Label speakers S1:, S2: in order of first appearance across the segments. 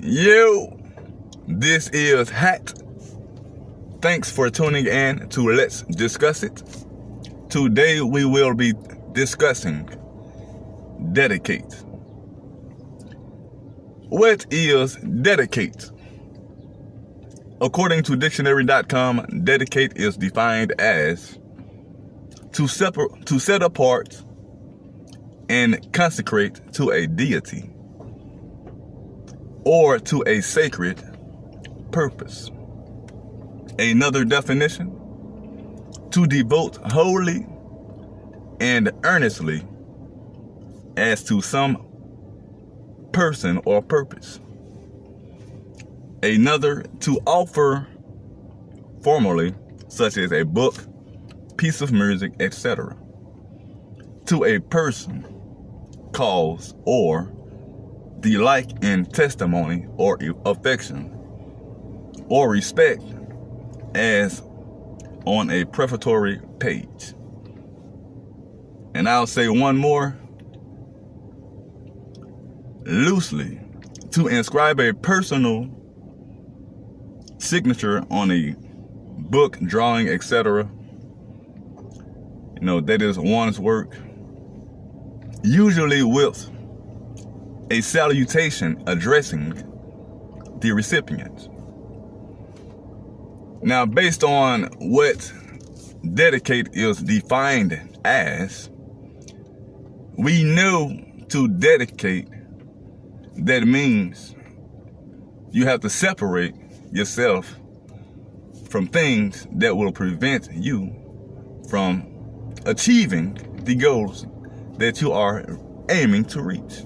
S1: Yo, this is Hat. Thanks for tuning in to Let's Discuss It. Today we will be discussing dedicate. What is dedicate? According to dictionary.com, dedicate is defined as to set apart and consecrate to a deity or to a sacred purpose. Another definition: to devote wholly and earnestly as to some person or purpose. Another, to offer formally, such as a book, piece of music, etc., to a person, cause, or the like in testimony or affection or respect, as on a prefatory page. And I'll say one more: loosely, to inscribe a personal signature on a book, drawing, etc. That is one's work, usually with a salutation addressing the recipient. Now, based on what dedicate is defined as, we know to dedicate, that means you have to separate yourself from things that will prevent you from achieving the goals that you are aiming to reach.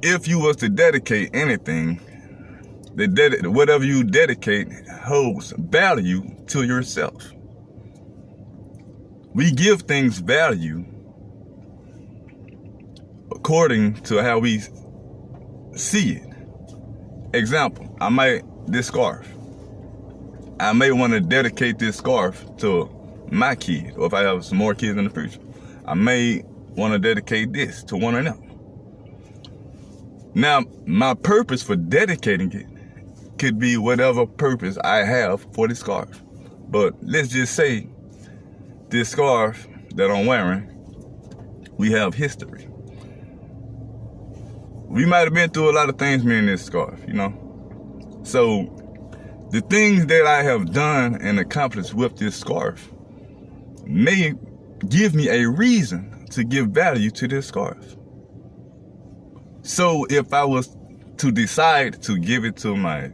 S1: If you was to dedicate anything, whatever you dedicate holds value to yourself. We give things value according to how we see it. Example, this scarf. I may want to dedicate this scarf to my kid, or if I have some more kids in the future, I may want to dedicate this to one of them. Now, my purpose for dedicating it could be whatever purpose I have for the scarf. But let's just say this scarf that I'm wearing, we have history. We might have been through a lot of things, me and this scarf, So the things that I have done and accomplished with this scarf may give me a reason to give value to this scarf. So if I was to decide to give it to my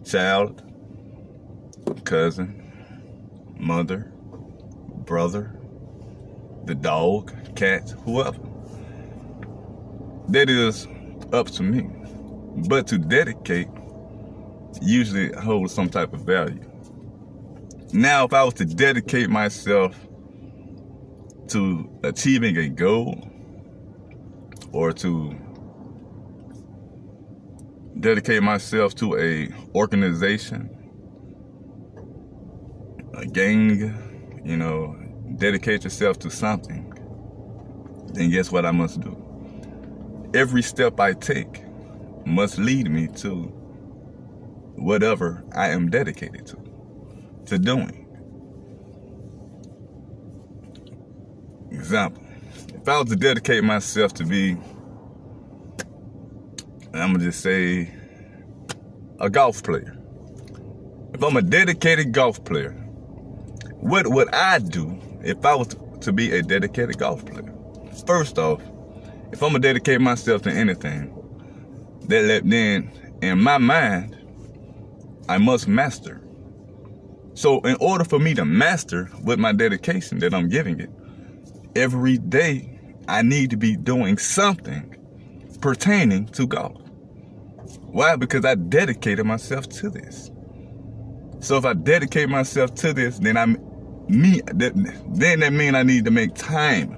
S1: child, cousin, mother, brother, the dog, cat, whoever, that is up to me. But to dedicate usually holds some type of value. Now, if I was to dedicate myself to achieving a goal, or to dedicate myself to a organization, a gang, dedicate yourself to something, then guess what I must do? Every step I take must lead me to whatever I am dedicated to doing. Example, if I was to dedicate myself to be, I'm gonna just say, a golf player. If I'm a dedicated golf player, what would I do if I was to be a dedicated golf player? First off, if I'm gonna dedicate myself to anything, then in my mind, I must master. So in order for me to master with my dedication that I'm giving it, every day I need to be doing something pertaining to golf. Why? Because I dedicated myself to this. So if I dedicate myself to this, then that means I need to make time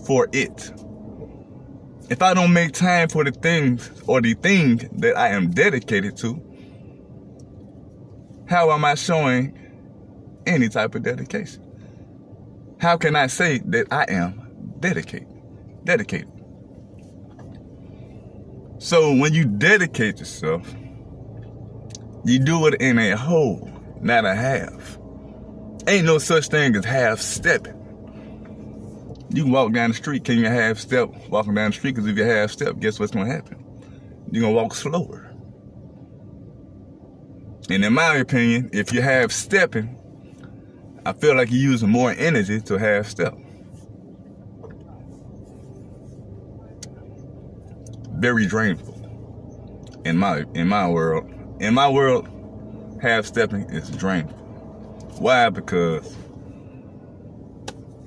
S1: for it. If I don't make time for the things or the thing that I am dedicated to, how am I showing any type of dedication? How can I say that I am dedicated? dedicated. So when you dedicate yourself, you do it in a whole, not a half. Ain't no such thing as half stepping. You can walk down the street, can you half step walking down the street? Because if you half step, guess what's going to happen? You're going to walk slower. And in my opinion, if you're half stepping, I feel like you're using more energy to half step. Very drainful. In my world. In my world, half stepping is drainful. Why? Because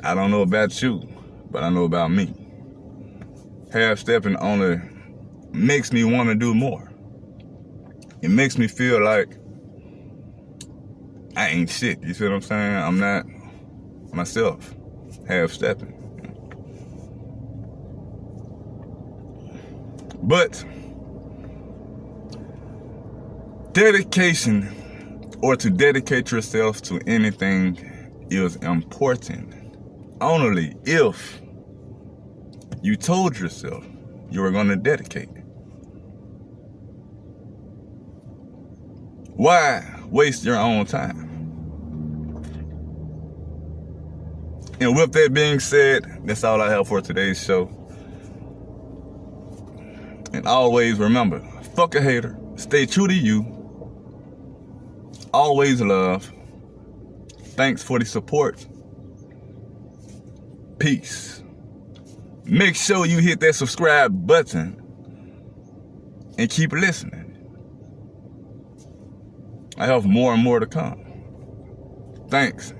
S1: I don't know about you, but I know about me. Half stepping only makes me want to do more. It makes me feel like I ain't shit. You see what I'm saying? I'm not myself. Half stepping. But dedication, or to dedicate yourself to anything, is important only if you told yourself you were going to dedicate. Why waste your own time? And with that being said, that's all I have for today's show. And always remember, fuck a hater, stay true to you, always love. Thanks for the support. Peace. Make sure you hit that subscribe button and keep listening. I have more and more to come. Thanks.